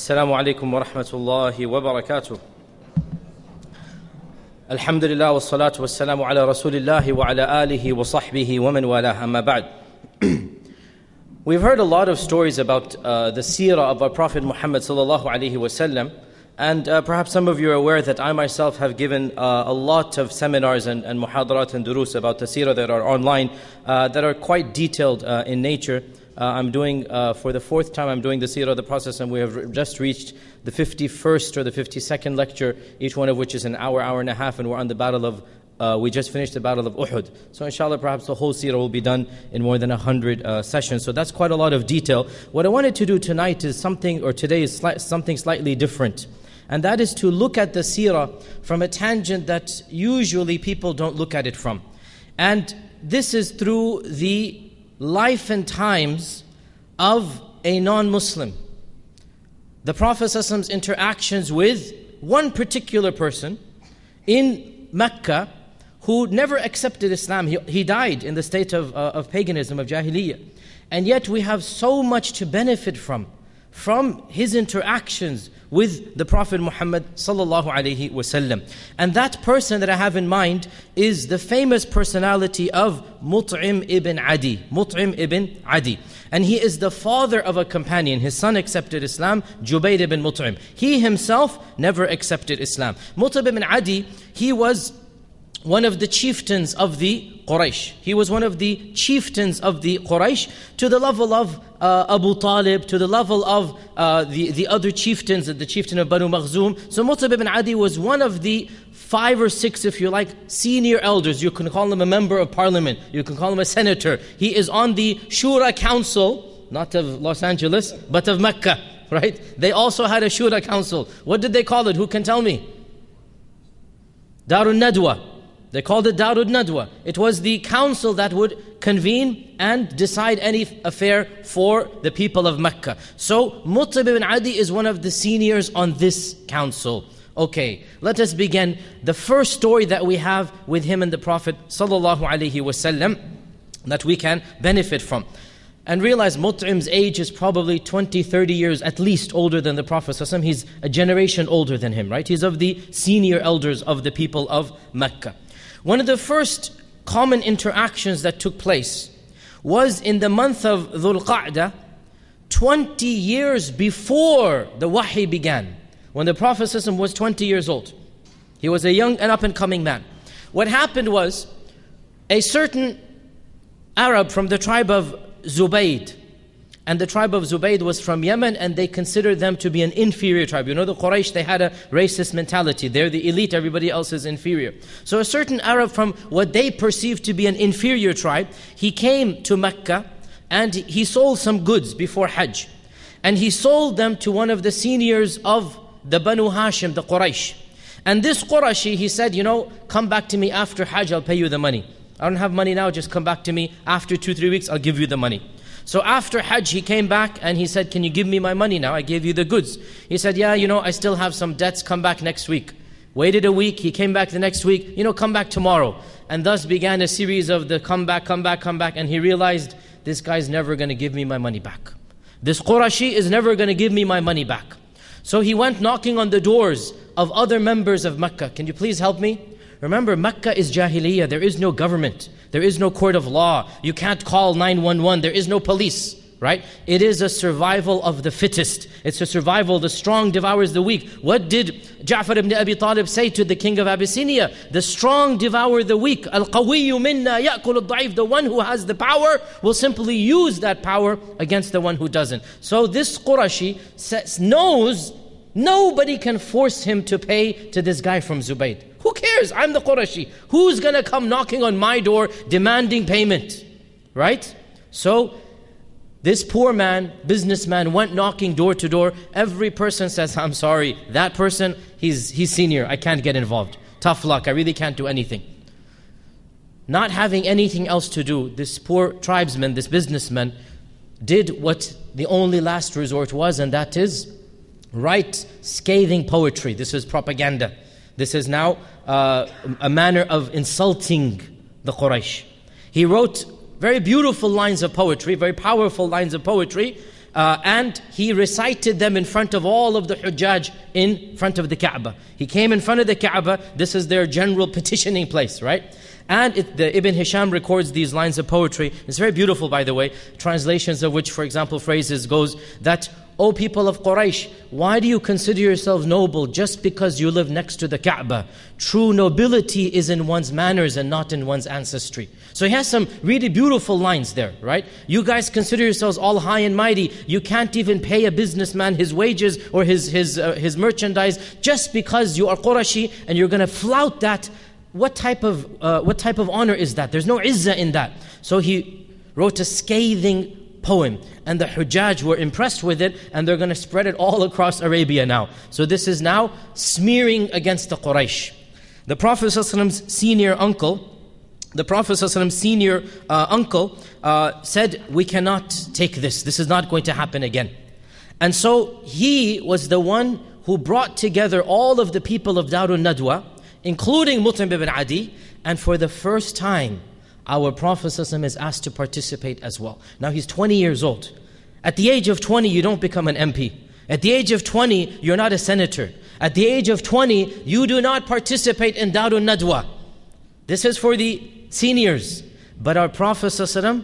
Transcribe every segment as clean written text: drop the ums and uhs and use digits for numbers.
Assalamu alaikum wa rahmatullahi wa barakatuh. Alhamdulillah wa salatu wa salamu ala rasulillahi wa ala alihi wa sahbihi wa man walah, amma ba'd. We've heard a lot of stories about the seerah of our Prophet Muhammad sallallahu alaihi wasallam, and perhaps some of you are aware that I myself have given a lot of seminars and muhadarat and durus about the seerah that are online that are quite detailed in nature. I'm doing, for the fourth time, I'm doing the seerah of the Prophet, and we have just reached the 51st or the 52nd lecture, each one of which is an hour, hour and a half, and we're on the battle of, we just finished the battle of Uhud. So inshallah, perhaps the whole seerah will be done in more than 100 sessions. So that's quite a lot of detail. What I wanted to do tonight is something, or today is something slightly different. And that is to look at the seerah from a tangent that usually people don't look at it from. And this is through the life and times of a non-Muslim. The Prophet's interactions with one particular person in Mecca who never accepted Islam. He died in the state of paganism, of Jahiliyyah. And yet we have so much to benefit from his interactions with the Prophet Muhammad sallallahu alaihi wasallam. And that person that I have in mind is the famous personality of Mut'im ibn Adi. Mut'im ibn Adi. And he is the father of a companion. His son accepted Islam, Jubayr ibn Mut'im. He himself never accepted Islam. Mut'im ibn Adi, he was one of the chieftains of the Quraysh. He was one of the chieftains of the Quraysh, to the level of Abu Talib, to the level of the other chieftains, the chieftain of Banu Makhzum. So Mut'im ibn Adi was one of the 5 or 6, if you like, senior elders. You can call him a member of parliament. You can call him a senator. He is on the Shura Council, not of Los Angeles, but of Mecca, right? They also had a Shura Council. What did they call it? Who can tell me? Darun Nadwa. They called it Darud Nadwa. It was the council that would convene and decide any affair for the people of Mecca. So Mut'im ibn Adi is one of the seniors on this council. Okay, let us begin. The first story that we have with him and the Prophet sallallahu alaihi wasallam that we can benefit from. And realize Mut'im's age is probably 20, 30 years at least older than the Prophet sallallahu alaihi wasallam. He's a generation older than him, right? He's of the senior elders of the people of Mecca. One of the first common interactions that took place was in the month of Dhul Qa'dah, 20 years before the wahi began, when the Prophet ﷺ was 20 years old. He was a young and up-and-coming man. What happened was, a certain Arab from the tribe of Zubayd, and the tribe of Zubayd was from Yemen, and they considered them to be an inferior tribe. You know, the Quraysh, they had a racist mentality. They're the elite, everybody else is inferior. So a certain Arab from what they perceived to be an inferior tribe, he came to Mecca and he sold some goods before Hajj. And he sold them to one of the seniors of the Banu Hashim, the Quraysh. And this Qurashi, he said, you know, come back to me after Hajj, I'll pay you the money. I don't have money now, just come back to me. After 2-3 weeks, I'll give you the money. So after Hajj, he came back and he said, can you give me my money now? I gave you the goods. He said, yeah, you know, I still have some debts, come back next week. Waited a week, he came back the next week, you know, come back tomorrow. And thus began a series of the come back, and he realized, this guy's never going to give me my money back. This Qurashi is never going to give me my money back. So he went knocking on the doors of other members of Mecca. Can you please help me? Remember, Mecca is Jahiliyyah. There is no government. There is no court of law. You can't call 911. There is no police, right? It is a survival of the fittest. It's a survival. The strong devours the weak. What did Ja'far ibn Abi Talib say to the king of Abyssinia? The strong devour the weak. Al-Qawiyyu minna ya'kul al-da'if. The one who has the power will simply use that power against the one who doesn't. So this Qurashi knows nobody can force him to pay to this guy from Zubayd. Who cares? I'm the Qurashi. Who's going to come knocking on my door demanding payment? Right? So this poor man, businessman, went knocking door to door. Every person says, I'm sorry, that person, he's senior. I can't get involved. Tough luck. I really can't do anything. Not having anything else to do, this poor tribesman, this businessman, did what the only last resort was, and that is write scathing poetry. This is propaganda. This is now a manner of insulting the Quraysh. He wrote very beautiful lines of poetry, very powerful lines of poetry, and he recited them in front of all of the Hujjaj in front of the Kaaba. He came in front of the Kaaba. This is their general petitioning place, right? And the Ibn Hisham records these lines of poetry. It's very beautiful, by the way. Translations of which, for example, phrases goes that, "O people of Quraysh, why do you consider yourselves noble just because you live next to the Kaaba? True nobility is in one's manners and not in one's ancestry." So he has some really beautiful lines there, right? You guys consider yourselves all high and mighty. You can't even pay a businessman his wages or his merchandise just because you are Qurashi, and you're going to flout that. What type of honor is that? There's no izzah in that. So he wrote a scathing poem, and the Hujjaj were impressed with it, and they're going to spread it all across Arabia now. So this is now smearing against the Quraysh. The Prophet ﷺ's senior uncle, said, "We cannot take this. This is not going to happen again." And so he was the one who brought together all of the people of Darun Nadwa, including Mut'im ibn Adi, and for the first time, our Prophet ﷺ is asked to participate as well. Now he's 20 years old. At the age of 20, you don't become an MP. At the age of 20, you're not a senator. At the age of 20, you do not participate in Darun Nadwa. This is for the seniors. But our Prophet ﷺ,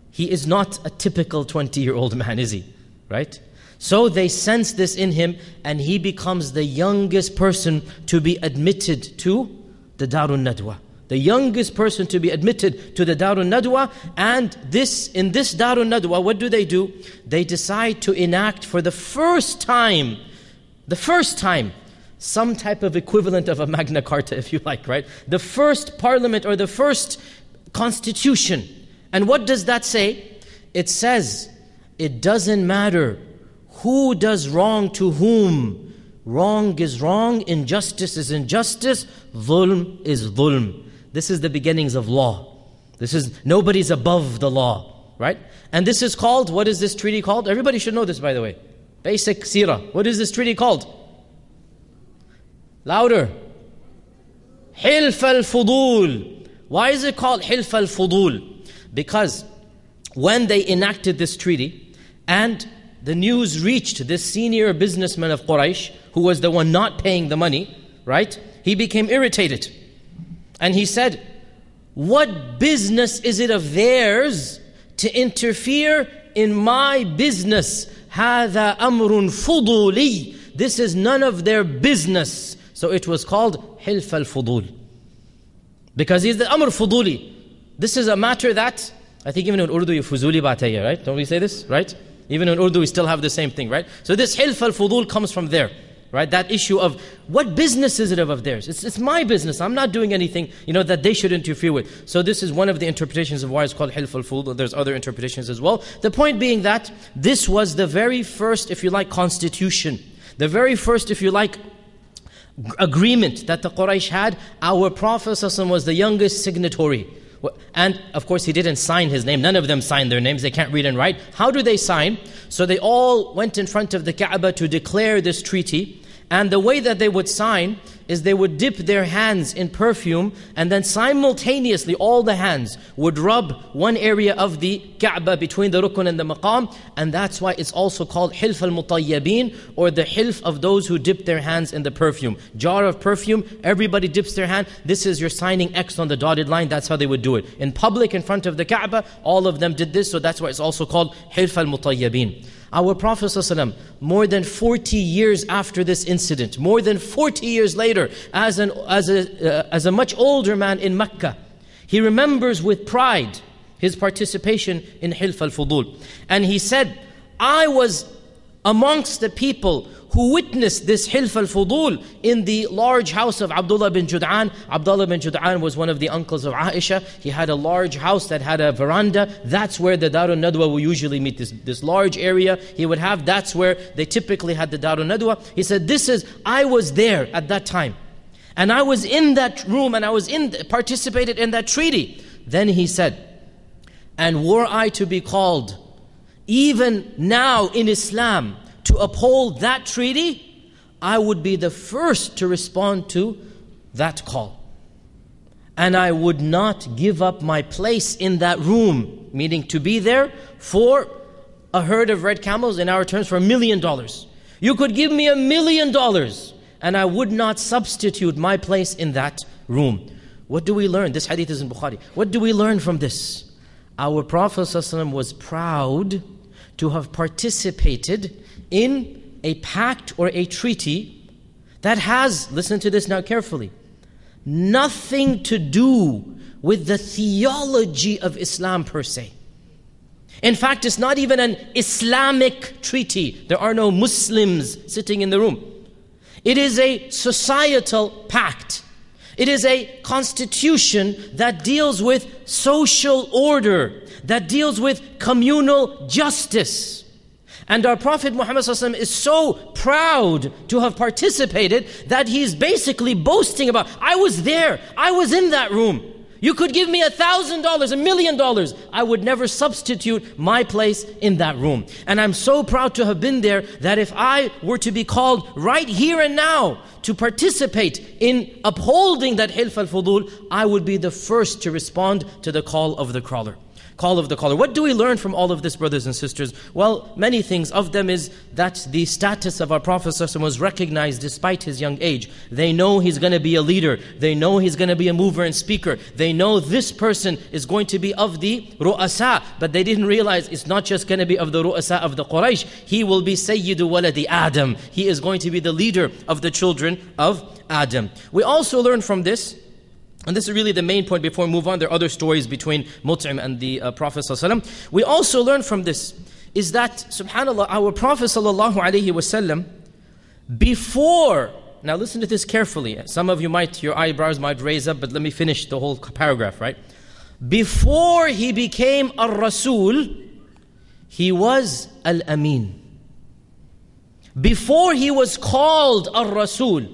he is not a typical 20-year-old man, is he? Right? So they sense this in him, and he becomes the youngest person to be admitted to the Darun Nadwa. The youngest person to be admitted to the Darun Nadwa. And in this Darun Nadwa, what do? They decide to enact for the first time, some type of equivalent of a Magna Carta, if you like, right? The first parliament or the first constitution. And what does that say? It says, it doesn't matter who does wrong to whom. Wrong is wrong, injustice is injustice, dhulm is dhulm. This is the beginnings of law. Nobody's above the law, right? And this is called, what is this treaty called? Everybody should know this, by the way. Basic seerah. What is this treaty called? Louder. Hilf al-Fudul. Why is it called Hilf al-Fudul? Because when they enacted this treaty and the news reached this senior businessman of Quraysh, who was the one not paying the money, right? He became irritated. And he said, "What business is it of theirs to interfere in my business? هَذَا أَمْرٌ فُضُولِي. This is none of their business." So it was called Hilf al-Fudul. Because he's the Amr Fuduli. This is a matter that, I think even in Urdu, you Fuzuli baat hai, right? Don't we say this, right? Even in Urdu, we still have the same thing, right? So this Hilf al-Fudul comes from there, right? That issue of, what business is it of theirs? It's my business. I'm not doing anything, that they should interfere with. So this is one of the interpretations of why it's called Hilf al-Fudul. There's other interpretations as well. The point being that this was the very first, if you like, constitution. The very first, if you like, agreement that the Quraysh had. Our Prophet ﷺ was the youngest signatory. And of course he didn't sign his name. None of them signed their names. They can't read and write. How do they sign? So they all went in front of the Kaaba to declare this treaty. And the way that they would sign is they would dip their hands in perfume, and then simultaneously all the hands would rub one area of the Kaaba between the Rukun and the Maqam. And that's why it's also called Hilf al-Mutayyabin, or the Hilf of those who dip their hands in the perfume. Jar of perfume, everybody dips their hand. This is your signing X on the dotted line. That's how they would do it. In public, in front of the Kaaba, all of them did this. So that's why it's also called Hilf al-Mutayyabin. Our Prophet ﷺ, more than 40 years after this incident, more than 40 years later, as a much older man in Mecca, he remembers with pride his participation in Hilf al-Fudul. And he said, I was amongst the people who witnessed this Hilf al-Fudul in the large house of Abdullah bin Jud'an. Abdullah bin Jud'an was one of the uncles of Aisha. He had a large house that had a veranda. That's where the Darun Nadwa will usually meet, this large area he would have. That's where they typically had the Darun Nadwa. He said, I was there at that time. And I was in that room, and I participated in that treaty. Then he said, and were I to be called, even now in Islam, to uphold that treaty, I would be the first to respond to that call. And I would not give up my place in that room, meaning to be there, for a herd of red camels in our terms for $1 million. You could give me $1 million and I would not substitute my place in that room. What do we learn? This hadith is in Bukhari. What do we learn from this? Our Prophet ﷺ was proud to have participated in a pact or a treaty that has, listen to this now carefully, nothing to do with the theology of Islam per se. In fact, it's not even an Islamic treaty. There are no Muslims sitting in the room. It is a societal pact. It is a constitution that deals with social order, that deals with communal justice. And our Prophet Muhammad ﷺ is so proud to have participated that he's basically boasting about, I was there, I was in that room. You could give me $1,000, $1 million. I would never substitute my place in that room. And I'm so proud to have been there that if I were to be called right here and now to participate in upholding that Hilf al-Fudul, I would be the first to respond to the call of the caller. What do we learn from all of this, brothers and sisters? Well, many things. Of them is that the status of our Prophet ﷺ was recognized despite his young age. They know he's going to be a leader. They know he's going to be a mover and speaker. They know this person is going to be of the ru'asa. But they didn't realize it's not just going to be of the ru'asa of the Quraysh. He will be Sayyidu Waladi Adam. He is going to be the leader of the children of Adam. We also learn from this, and this is really the main point before we move on. There are other stories between Mut'im and the Prophet ﷺ. We also learn from this is that, subhanAllah, our Prophet ﷺ, before, now listen to this carefully. Some of you your eyebrows might raise up, but let me finish the whole paragraph, right? Before he became al-Rasul, he was al-Amin. Before he was called al-Rasul,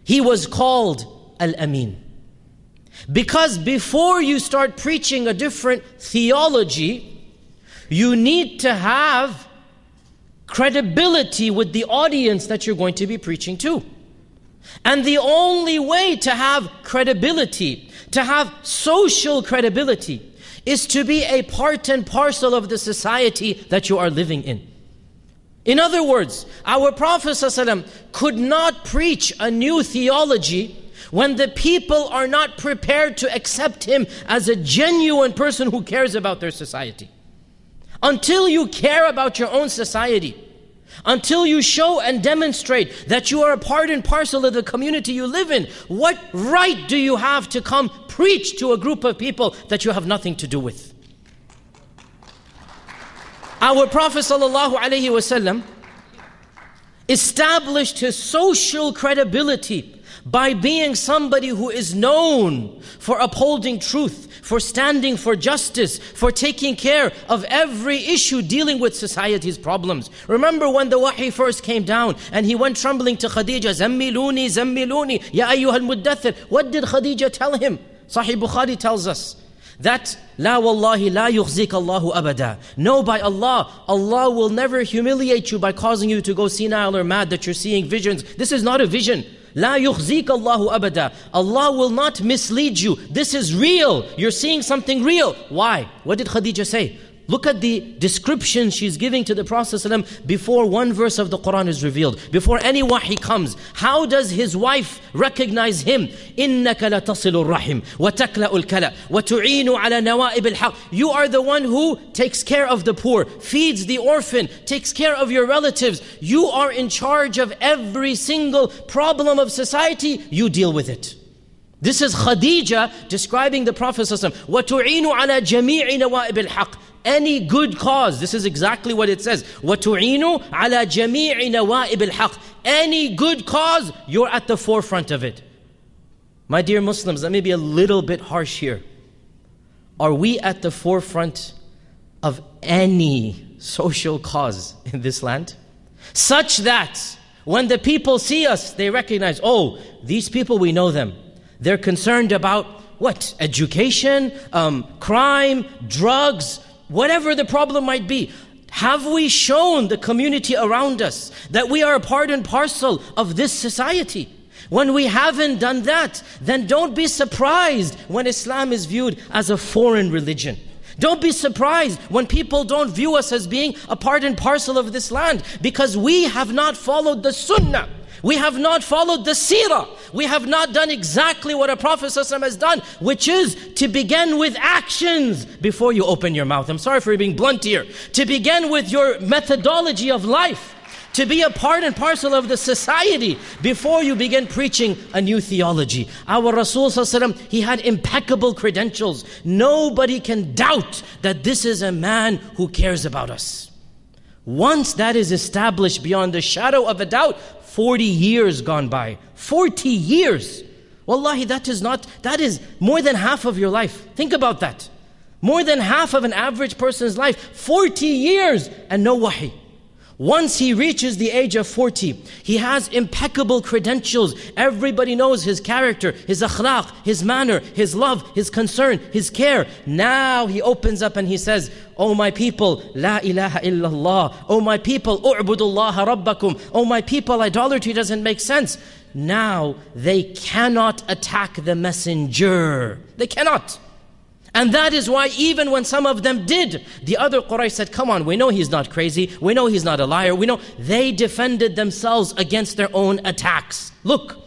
he was called Al-Amin. Because before you start preaching a different theology, you need to have credibility with the audience that you're going to be preaching to. And the only way to have credibility, to have social credibility, is to be a part and parcel of the society that you are living in. In other words, our Prophet ﷺ could not preach a new theology when the people are not prepared to accept him as a genuine person who cares about their society. Until you care about your own society, until you show and demonstrate that you are a part and parcel of the community you live in, what right do you have to come preach to a group of people that you have nothing to do with? Our Prophet ﷺ established his social credibility by being somebody who is known for upholding truth, for standing for justice, for taking care of every issue dealing with society's problems. Remember when the wahi first came down and he went trembling to Khadija, Zammiluni, Zammiluni, Ya ayyuhal muddathir. What did Khadija tell him? Sahih Bukhari tells us that La wallahi la yukhzik Allahu abada. No, by Allah, Allah will never humiliate you by causing you to go senile or mad that you're seeing visions. This is not a vision. La yukhzik Allahu abada. Allah will not mislead you. This is real. You're seeing something real. Why? What did Khadija say? Look at the description she's giving to the Prophet ﷺ before one verse of the Quran is revealed, before any wahi comes. How does his wife recognize him? إِنَّكَ لَتَصِلُ الرَّحِمِ وَتَكْلَأُ الْكَلَى وَتُعِينُ عَلَى نَوَائِبِ الْحَقِّ. You are the one who takes care of the poor, feeds the orphan, takes care of your relatives. You are in charge of every single problem of society. You deal with it. This is Khadija describing the Prophet ﷺ. وَتُعِينُ عَلَى جَمِيعِ نَوَائِبِ الْحَقِّ. Any good cause, this is exactly what it says. وَتُعِينُ عَلَى جَمِيعِ نَوَائِبِ الْحَقِّ. Any good cause, you're at the forefront of it. My dear Muslims, let me be a little bit harsh here. Are we at the forefront of any social cause in this land? Such that when the people see us, they recognize, oh, these people, we know them. They're concerned about what? Education, crime, drugs, whatever the problem might be. Have we shown the community around us that we are a part and parcel of this society? When we haven't done that, then don't be surprised when Islam is viewed as a foreign religion. Don't be surprised when people don't view us as being a part and parcel of this land, because we have not followed the sunnah. We have not followed the seerah. We have not done exactly what a Prophet ﷺ has done, which is to begin with actions before you open your mouth. I'm sorry for being blunt here. To begin with your methodology of life. To be a part and parcel of the society before you begin preaching a new theology. Our Rasul ﷺ, he had impeccable credentials. Nobody can doubt that this is a man who cares about us. Once that is established beyond the shadow of a doubt, 40 years gone by. 40 years. Wallahi, that is more than half of your life. Think about that. More than half of an average person's life. 40 years and no wahi. Once he reaches the age of 40, he has impeccable credentials. Everybody knows his character, his akhlaq, his manner, his love, his concern, his care. Now he opens up and he says, "O my people, la ilaha illallah. O my people, u'budullaha rabbakum. O my people, idolatry doesn't make sense." Now they cannot attack the messenger. They cannot. And that is why even when some of them did, the other Quraysh said, "Come on, we know he's not crazy. We know he's not a liar. We know." They defended themselves against their own attacks. Look,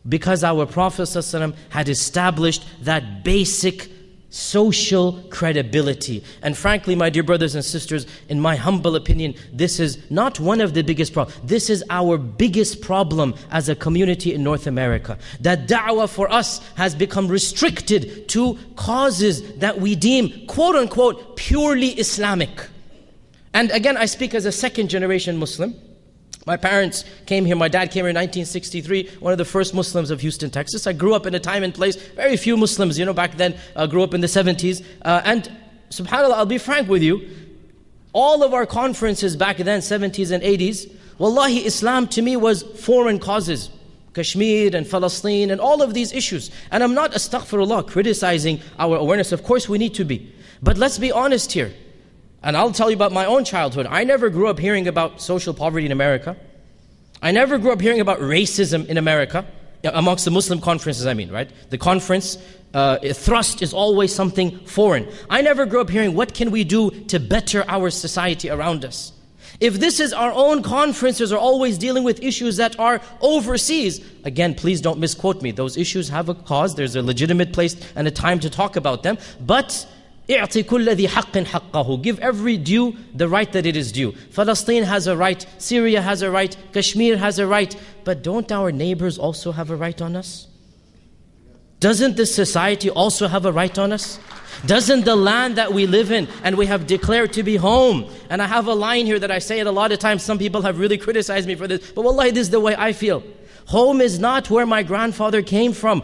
because our Prophet ﷺ had established that basic social credibility. And frankly, my dear brothers and sisters, in my humble opinion, this is not one of the biggest problems. This is our biggest problem as a community in North America. That da'wah for us has become restricted to causes that we deem, quote unquote, purely Islamic. And again, I speak as a second generation Muslim. My parents came here, my dad came here in 1963, one of the first Muslims of Houston, Texas. I grew up in a time and place, very few Muslims, back then, grew up in the 70s. And subhanAllah, I'll be frank with you, all of our conferences back then, 70s and 80s, wallahi, Islam to me was foreign causes. Kashmir and Palestine and all of these issues. And I'm not, astaghfirullah, criticizing our awareness. Of course we need to be. But let's be honest here. And I'll tell you about my own childhood. I never grew up hearing about social poverty in America. I never grew up hearing about racism in America, amongst the Muslim conferences, right? The conference thrust is always something foreign. I never grew up hearing, what can we do to better our society around us? If this is our own conferences are always dealing with issues that are overseas, again, please don't misquote me. Those issues have a cause. There's a legitimate place and a time to talk about them. But اعطي كل ذي حق حقه. Give every due the right that it is due. Palestine has a right, Syria has a right, Kashmir has a right. But don't our neighbors also have a right on us? Doesn't this society also have a right on us? Doesn't the land that we live in and we have declared to be home? And I have a line here that I say it a lot of times. Some people have really criticized me for this. But wallahi, this is the way I feel. Home is not where my grandfather came from.